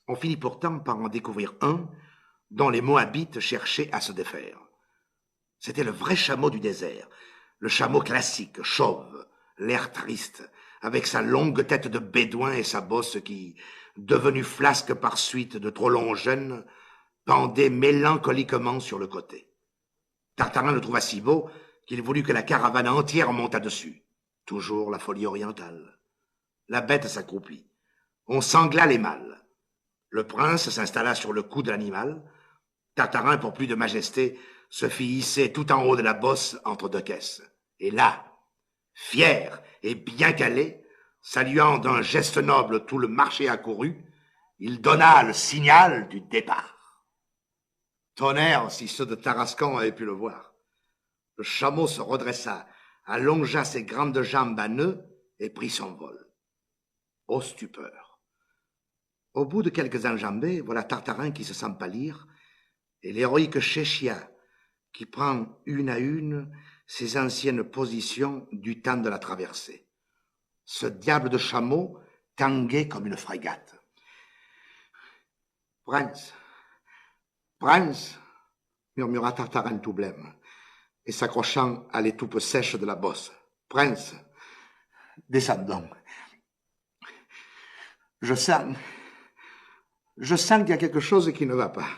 On finit pourtant par en découvrir un dont les Moabites cherchaient à se défaire. C'était le vrai chameau du désert, le chameau classique, chauve, l'air triste, avec sa longue tête de bédouin et sa bosse qui, devenue flasque par suite de trop longs jeûnes, pendait mélancoliquement sur le côté. Tartarin le trouva si beau qu'il voulut que la caravane entière montât dessus. Toujours la folie orientale. La bête s'accroupit. On sangla les mâles. Le prince s'installa sur le cou de l'animal. Tartarin, pour plus de majesté, se fit hisser tout en haut de la bosse entre deux caisses. Et là, fier et bien calé, saluant d'un geste noble tout le marché accouru, il donna le signal du départ. Tonnerre, si ceux de Tarascon avaient pu le voir. Le chameau se redressa, allongea ses grandes jambes à nœuds et prit son vol. Ô stupeur! Au bout de quelques enjambées, voilà Tartarin qui se sent pâlir, et l'héroïque Chéchia qui prend une à une ses anciennes positions du temps de la traversée. Ce diable de chameau tanguait comme une frégate. « Prince, prince !» murmura Tartarin tout blême, et s'accrochant à l'étoupe sèche de la bosse. « Prince, descendons. Je sens qu'il y a quelque chose qui ne va pas. »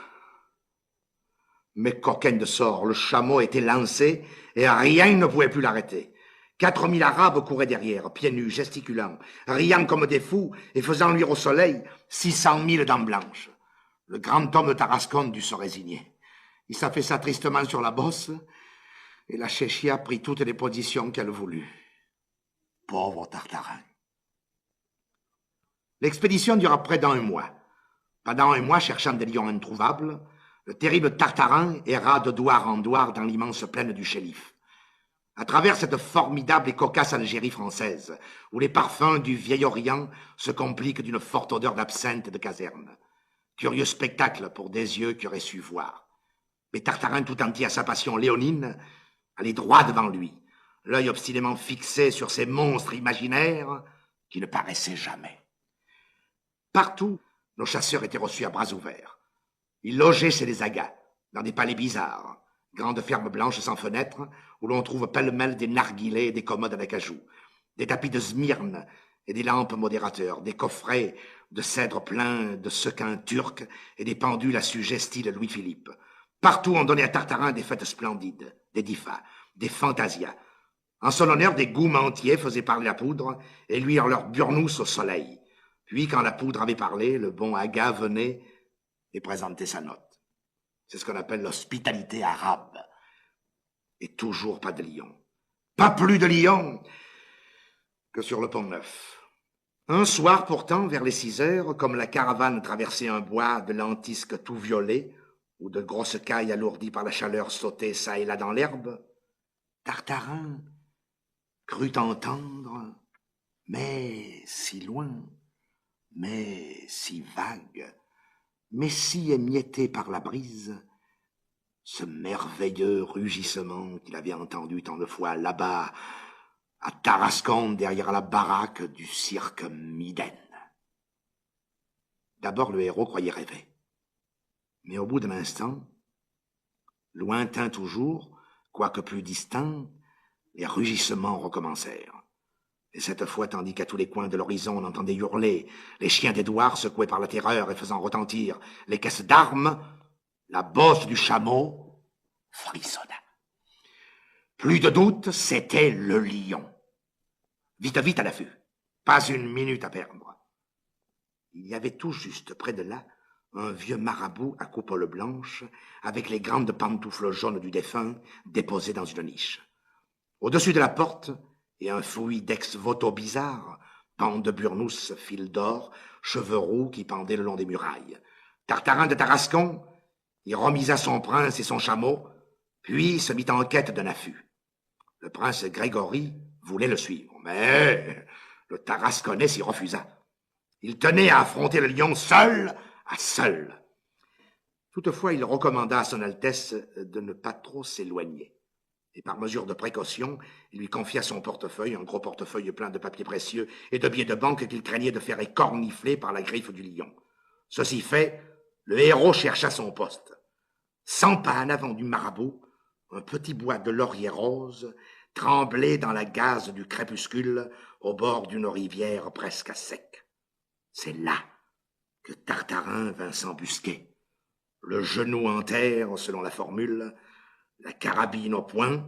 Mais coquin de sort, le chameau était lancé et rien ne pouvait plus l'arrêter. 4000 Arabes couraient derrière, pieds nus, gesticulant, riant comme des fous et faisant luire au soleil 600 000 dents blanches. Le grand homme de Tarascon dut se résigner. Il s'affaissa tristement sur la bosse et la Chéchia prit toutes les positions qu'elle voulut. Pauvre Tartarin. L'expédition dura près d'1 mois. Pendant 1 mois, cherchant des lions introuvables, Le terrible Tartarin erra de douar en douar dans l'immense plaine du Chélif. À travers cette formidable et cocasse Algérie française, où les parfums du vieil Orient se compliquent d'une forte odeur d'absinthe et de caserne. Curieux spectacle pour des yeux qui auraient su voir. Mais Tartarin, tout entier à sa passion léonine, allait droit devant lui, l'œil obstinément fixé sur ces monstres imaginaires qui ne paraissaient jamais. Partout, nos chasseurs étaient reçus à bras ouverts. Ils logeaient chez les Agas, dans des palais bizarres, grandes fermes blanches sans fenêtres, où l'on trouve pêle-mêle des narguilés et des commodes avec ajout, des tapis de Smyrne et des lampes modérateurs, des coffrets de cèdre pleins de sequins turcs et des pendules à sujet style Louis-Philippe. Partout, on donnait à Tartarin des fêtes splendides, des diffas, des fantasias. En son honneur, des goumentiers faisaient parler la poudre et luire leur burnous au soleil. Puis, quand la poudre avait parlé, le bon Aga venait et présentait sa note. C'est ce qu'on appelle l'hospitalité arabe. Et toujours pas de lion. Pas plus de lion que sur le Pont-Neuf. Un soir pourtant, vers les 6 heures, comme la caravane traversait un bois de lentisques tout violet, où de grosses cailles alourdies par la chaleur sautaient çà et là dans l'herbe, Tartarin crut entendre, mais si loin, mais si vague, mais si émietté par la brise, ce merveilleux rugissement qu'il avait entendu tant de fois là-bas, à Tarascon, derrière la baraque du cirque Miden. D'abord, le héros croyait rêver. Mais au bout d'un instant, lointain toujours, quoique plus distinct, les rugissements recommencèrent. Et cette fois, tandis qu'à tous les coins de l'horizon on entendait hurler les chiens d'Édouard secoués par la terreur et faisant retentir les caisses d'armes, la bosse du chameau frissonna. Plus de doute, c'était le lion. Vite, vite à l'affût. Pas une minute à perdre. Il y avait tout juste près de là un vieux marabout à coupole blanche avec les grandes pantoufles jaunes du défunt déposées dans une niche. Au-dessus de la porte, et un fouillis d'ex-voto bizarres, pans de burnous, fils d'or, cheveux roux qui pendaient le long des murailles. Tartarin de Tarascon, il remisa son prince et son chameau, puis se mit en quête d'un affût. Le prince Grégory voulait le suivre, mais le Tarasconnais s'y refusa. Il tenait à affronter le lion seul à seul. Toutefois, il recommanda à son Altesse de ne pas trop s'éloigner. Et par mesure de précaution, il lui confia son portefeuille, un gros portefeuille plein de papiers précieux et de billets de banque qu'il craignait de faire écornifler par la griffe du lion. Ceci fait, le héros chercha son poste. 100 pas en avant du marabout, un petit bois de laurier rose tremblait dans la gaze du crépuscule au bord d'une rivière presque à sec. C'est là que Tartarin vint s'embusquer, le genou en terre selon la formule, la carabine au poing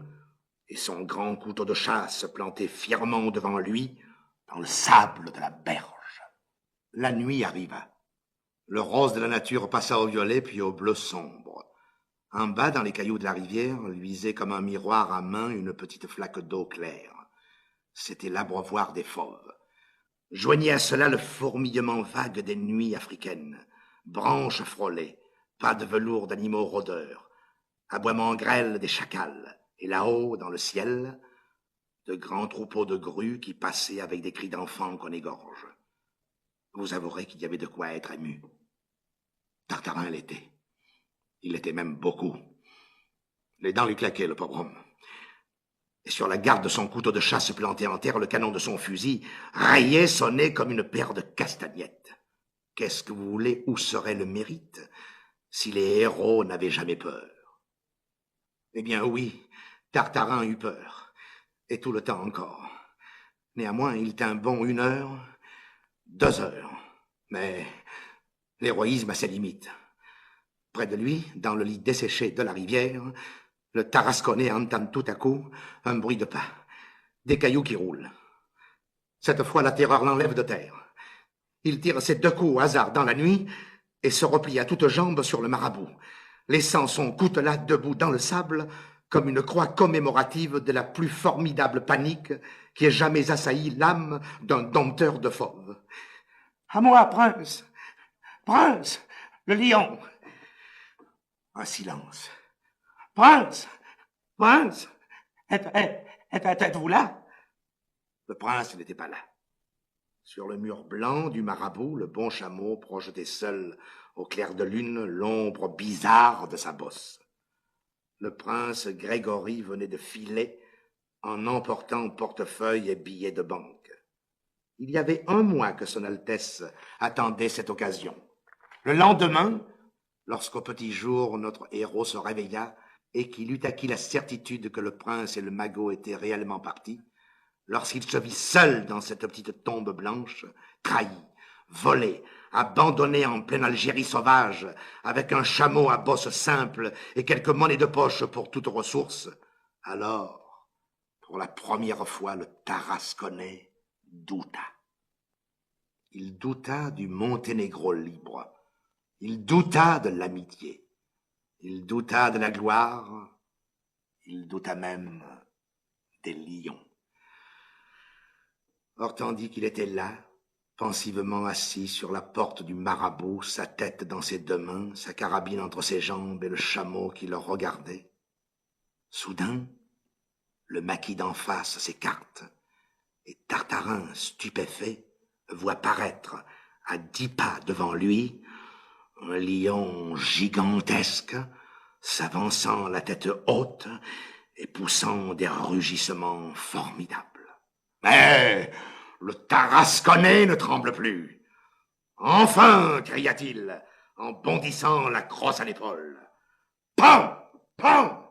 et son grand couteau de chasse planté fièrement devant lui dans le sable de la berge. La nuit arriva. Le rose de la nature passa au violet puis au bleu sombre. En bas, dans les cailloux de la rivière, luisait comme un miroir à main une petite flaque d'eau claire. C'était l'abreuvoir des fauves. Joignait à cela le fourmillement vague des nuits africaines, branches frôlées, pas de velours d'animaux rôdeurs, aboiements grêles des chacals, et là-haut, dans le ciel, de grands troupeaux de grues qui passaient avec des cris d'enfants qu'on égorge. Vous avouerez qu'il y avait de quoi être ému. Tartarin l'était. Il l'était même beaucoup. Les dents lui claquaient, le pauvre homme. Et sur la garde de son couteau de chasse planté en terre, le canon de son fusil rayait, sonnait comme une paire de castagnettes. Qu'est-ce que vous voulez, où serait le mérite si les héros n'avaient jamais peur? Eh bien oui, Tartarin eut peur, et tout le temps encore. Néanmoins, il tint bon 1 heure, 2 heures, mais l'héroïsme a ses limites. Près de lui, dans le lit desséché de la rivière, le Tarasconnais entend tout à coup un bruit de pas, des cailloux qui roulent. Cette fois, la terreur l'enlève de terre. Il tire ses 2 coups au hasard dans la nuit et se replie à toutes jambes sur le marabout, laissant son coutelas debout dans le sable comme une croix commémorative de la plus formidable panique qui ait jamais assailli l'âme d'un dompteur de fauves. « À moi, prince! Prince! Le lion !» Un silence. Prince! Prince! Êtes-vous là? Le prince n'était pas là. Sur le mur blanc du marabout, le bon chameau projetait seul, au clair de lune, l'ombre bizarre de sa bosse. Le prince Grégory venait de filer en emportant portefeuille et billets de banque. Il y avait 1 mois que son Altesse attendait cette occasion. Le lendemain, lorsqu'au petit jour notre héros se réveilla et qu'il eut acquis la certitude que le prince et le magot étaient réellement partis, lorsqu'il se vit seul dans cette petite tombe blanche, trahi, volé, abandonné en pleine Algérie sauvage, avec un chameau à bosse simple et quelques monnaies de poche pour toute ressource, alors, pour la première fois, le Tarasconnais douta. Il douta du Monténégro libre. Il douta de l'amitié. Il douta de la gloire. Il douta même des lions. Or, tandis qu'il était là, pensivement assis sur la porte du marabout, sa tête dans ses 2 mains, sa carabine entre ses jambes et le chameau qui le regardait, soudain, le maquis d'en face s'écarte et Tartarin, stupéfait, voit paraître à 10 pas devant lui un lion gigantesque s'avançant la tête haute et poussant des rugissements formidables. Mais le Tarasconnais ne tremble plus. Enfin, cria-t-il, en bondissant la crosse à l'épaule. Pam! Pam!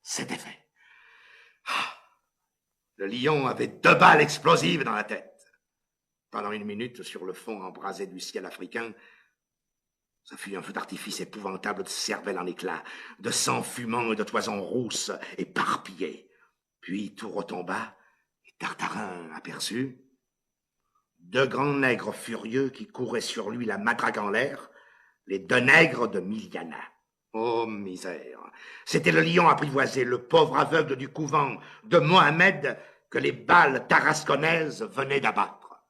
C'était fait. Le lion avait 2 balles explosives dans la tête. Pendant 1 minute, sur le fond embrasé du ciel africain, ce fut un feu d'artifice épouvantable de cervelle en éclats, de sang fumant et de toisons rousses éparpillées. Puis tout retomba, et Tartarin aperçut 2 grands nègres furieux qui couraient sur lui la matraque en l'air, les 2 nègres de Miliana. Oh, misère! C'était le lion apprivoisé, le pauvre aveugle du couvent de Mohamed que les balles tarasconnaises venaient d'abattre.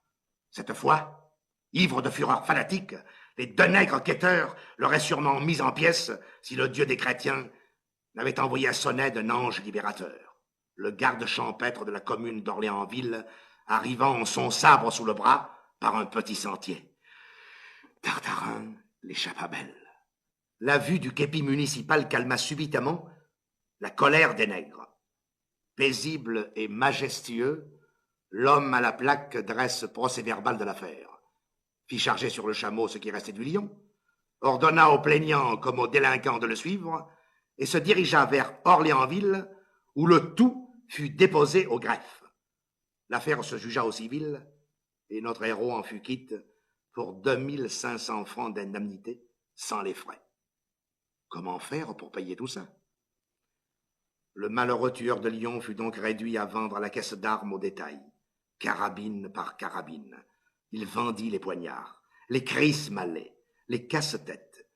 Cette fois, ivres de fureur fanatique, les 2 nègres quêteurs l'auraient sûrement mis en pièces si le Dieu des chrétiens n'avait envoyé à Sonnet un ange libérateur, le garde champêtre de la commune d'Orléansville, arrivant son sabre sous le bras par un petit sentier. Tartarin l'échappa belle. La vue du képi municipal calma subitement la colère des nègres. Paisible et majestueux, l'homme à la plaque dresse procès-verbal de l'affaire, fit charger sur le chameau ce qui restait du lion, ordonna aux plaignants comme aux délinquants de le suivre, et se dirigea vers Orléansville, où le tout fut déposé au greffe. L'affaire se jugea au civil, et notre héros en fut quitte pour 2500 francs d'indemnité, sans les frais. Comment faire pour payer tout ça? Le malheureux tueur de lions fut donc réduit à vendre la caisse d'armes au détail, carabine par carabine. Il vendit les poignards, les crises malais, les casse-têtes.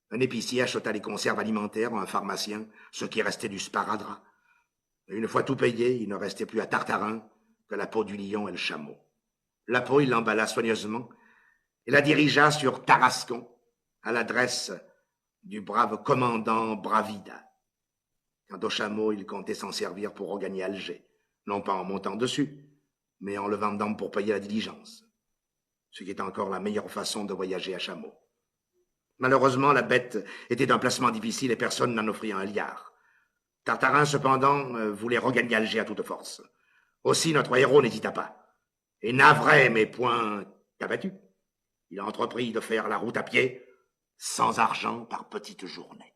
Un épicier acheta les conserves alimentaires à un pharmacien, ce qui restait du sparadrap. Et une fois tout payé, il ne restait plus à Tartarin que la peau du lion et le chameau. La peau, il l'emballa soigneusement et la dirigea sur Tarascon, à l'adresse du brave commandant Bravida. Quant au chameau, il comptait s'en servir pour regagner Alger, non pas en montant dessus, mais en le vendant pour payer la diligence, ce qui est encore la meilleure façon de voyager à chameau. Malheureusement, la bête était d'un placement difficile et personne n'en offrit un liard. Tartarin, cependant, voulait regagner Alger à toute force. Aussi, notre héros n'hésita pas, et navré mais point abattu. Il entreprit de faire la route à pied, sans argent par petites journées.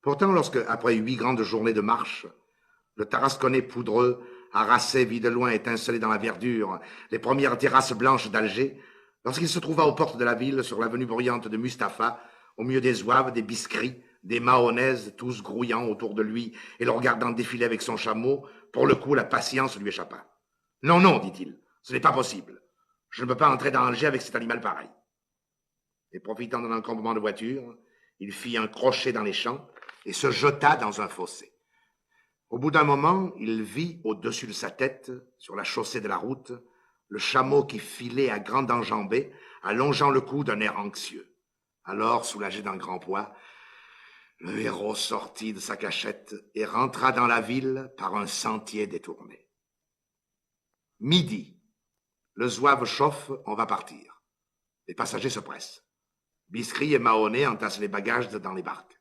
Pourtant, lorsque, après 8 grandes journées de marche, le Tarasconnais poudreux, harassé, vit de loin étinceler dans la verdure les premières terrasses blanches d'Alger, lorsqu'il se trouva aux portes de la ville, sur l'avenue bruyante de Mustapha, au milieu des zouaves, des biscrits, des mahonnaises, tous grouillant autour de lui et le regardant défiler avec son chameau, pour le coup, la patience lui échappa. « Non, non, dit-il, ce n'est pas possible. Je ne peux pas entrer dans Alger avec cet animal pareil. » Et profitant d'un encombrement de voiture, il fit un crochet dans les champs et se jeta dans un fossé. Au bout d'un moment, il vit au-dessus de sa tête, sur la chaussée de la route, le chameau qui filait à grande enjambée, allongeant le cou d'un air anxieux. Alors, soulagé d'un grand poids, Le héros sortit de sa cachette et rentra dans la ville par un sentier détourné. Midi. Le zouave chauffe, on va partir. Les passagers se pressent. Biscry et Mahonnet entassent les bagages dans les barques.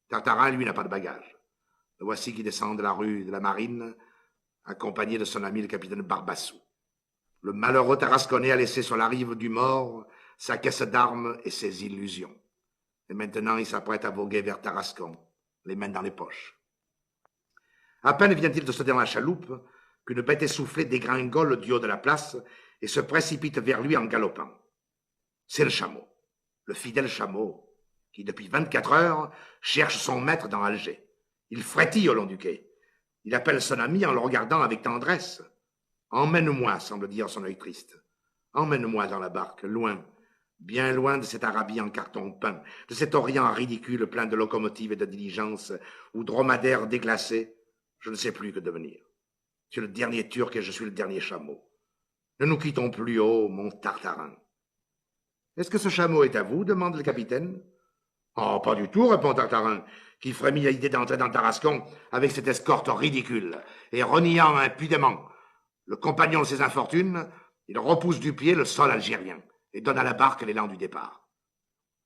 Tartarin, lui, n'a pas de bagages. Le voici qui descend de la rue de la Marine, accompagné de son ami le capitaine Barbassou. Le malheureux Tarasconnais a laissé sur la rive du Mort sa caisse d'armes et ses illusions. Et maintenant, il s'apprête à voguer vers Tarascon, les mains dans les poches. À peine vient-il de sauter dans la chaloupe qu'une bête essoufflée dégringole du haut de la place et se précipite vers lui en galopant. C'est le chameau, le fidèle chameau, qui depuis 24 heures cherche son maître dans Alger. Il frétille au long du quai. Il appelle son ami en le regardant avec tendresse. « Emmène-moi, semble dire son œil triste. Emmène-moi dans la barque, loin, bien loin de cette Arabie en carton peint, de cet Orient ridicule plein de locomotives et de diligences, ou dromadaires déglacés. Je ne sais plus que devenir. Tu es le dernier Turc et je suis le dernier chameau. Ne nous quittons plus haut, mon Tartarin. »« Est-ce que ce chameau est à vous ?» demande le capitaine. « Oh, pas du tout, répond Tartarin, qui frémit à l'idée d'entrer dans Tarascon avec cette escorte ridicule, et reniant impudemment le compagnon de ses infortunes, il repousse du pied le sol algérien et donne à la barque l'élan du départ.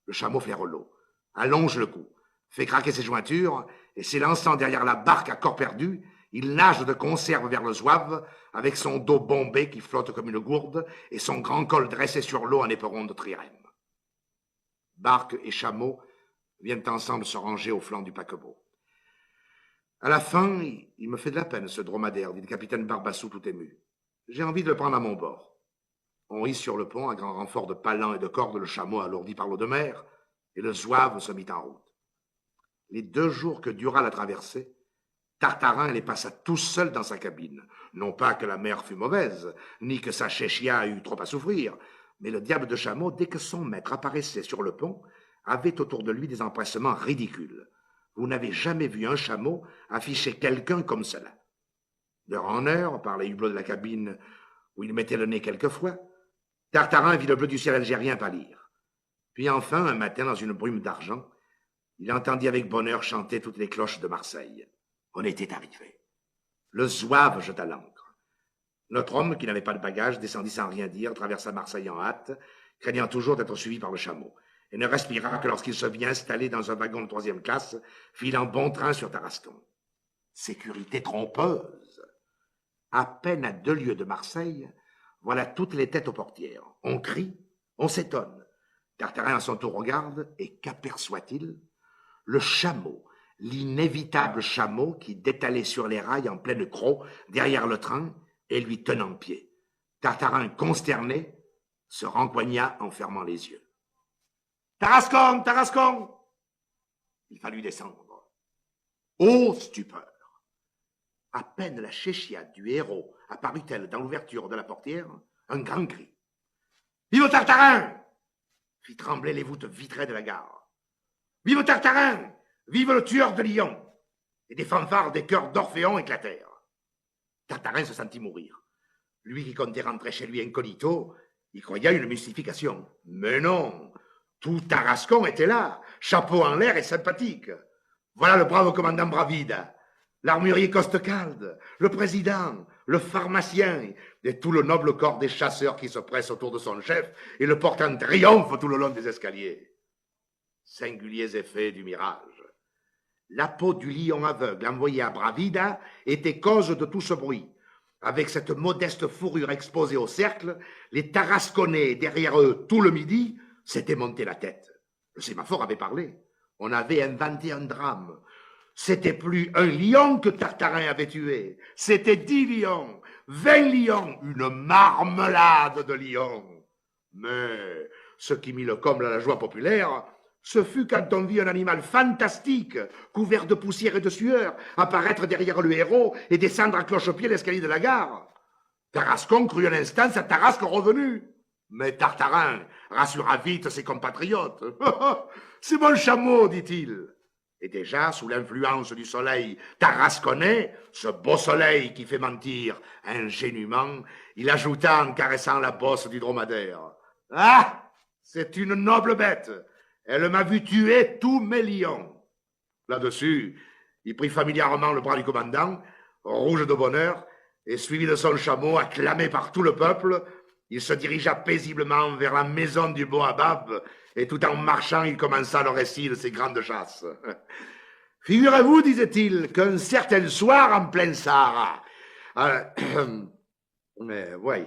Le chameau fait relot, allonge le cou, fait craquer ses jointures, et s'élançant derrière la barque à corps perdu, il nage de conserve vers le zouave, avec son dos bombé qui flotte comme une gourde et son grand col dressé sur l'eau en éperon de trirème. Barque et chameau viennent ensemble se ranger au flanc du paquebot. À la fin, il me fait de la peine, ce dromadaire, dit le capitaine Barbassou tout ému. J'ai envie de le prendre à mon bord. On hisse sur le pont, à grand renfort de palans et de cordes, le chameau alourdi par l'eau de mer, et le zouave se mit en route. Les 2 jours que dura la traversée, Tartarin les passa tout seul dans sa cabine. Non pas que la mer fût mauvaise, ni que sa chéchia eût trop à souffrir, mais le diable de chameau, dès que son maître apparaissait sur le pont, avait autour de lui des empressements ridicules. Vous n'avez jamais vu un chameau afficher quelqu'un comme cela. D'heure en heure, par les hublots de la cabine où il mettait le nez quelquefois, Tartarin vit le bleu du ciel algérien pâlir. Puis enfin, un matin, dans une brume d'argent, il entendit avec bonheur chanter toutes les cloches de Marseille. On était arrivé. Le zouave jeta l'ancre. Notre homme, qui n'avait pas de bagages, descendit sans rien dire, traversa Marseille en hâte, craignant toujours d'être suivi par le chameau, et ne respira que lorsqu'il se vit installé dans un wagon de 3e classe, filant bon train sur Tarascon. Sécurité trompeuse. À peine à 2 lieues de Marseille, voilà toutes les têtes aux portières. On crie, on s'étonne. Tartarin à son tour regarde, et qu'aperçoit-il? Le chameau, l'inévitable chameau qui détalait sur les rails en pleine croix, derrière le train, et lui tenant pied. Tartarin, consterné, se rencoigna en fermant les yeux. « Tarascon, Tarascon !» Il fallut descendre. Ô stupeur! À peine la chéchia du héros apparut-elle dans l'ouverture de la portière, un grand cri. « Vive Tartarin !» fit trembler les voûtes vitrées de la gare. « Vive Tartarin ! Vive le tueur de Lyon !» Et des fanfares, des chœurs d'Orphéon éclatèrent. Tartarin se sentit mourir. Lui qui comptait rentrer chez lui incognito, il croyait à une mystification. Mais non, tout Tarascon était là, chapeau en l'air et sympathique. Voilà le brave commandant Bravida, l'armurier Costecalde, le président, le pharmacien et tout le noble corps des chasseurs qui se pressent autour de son chef et le portent en triomphe tout le long des escaliers. Singuliers effets du mirage. La peau du lion aveugle envoyé à Bravida était cause de tout ce bruit. Avec cette modeste fourrure exposée au cercle, les Tarasconnais, derrière eux, tout le midi, s'étaient monté la tête. Le sémaphore avait parlé. On avait inventé un drame. C'était plus un lion que Tartarin avait tué. C'était 10 lions, 20 lions, une marmelade de lions. Mais ce qui mit le comble à la joie populaire, ce fut quand on vit un animal fantastique, couvert de poussière et de sueur, apparaître derrière le héros et descendre à cloche-pied l'escalier de la gare. Tarascon crut un instant sa Tarasque revenue. Mais Tartarin rassura vite ses compatriotes. « C'est mon chameau, dit-il. » Et déjà, sous l'influence du soleil tarasconnais, ce beau soleil qui fait mentir ingénument, il ajouta en caressant la bosse du dromadaire. « Ah, c'est une noble bête. Elle m'a vu tuer tous mes lions. Là-dessus, il prit familièrement le bras du commandant, rouge de bonheur, et suivi de son chameau, acclamé par tout le peuple, il se dirigea paisiblement vers la maison du Boabab, et tout en marchant, il commença le récit de ses grandes chasses. Figurez-vous, disait-il, qu'un certain soir en plein Sahara, mais, voyez,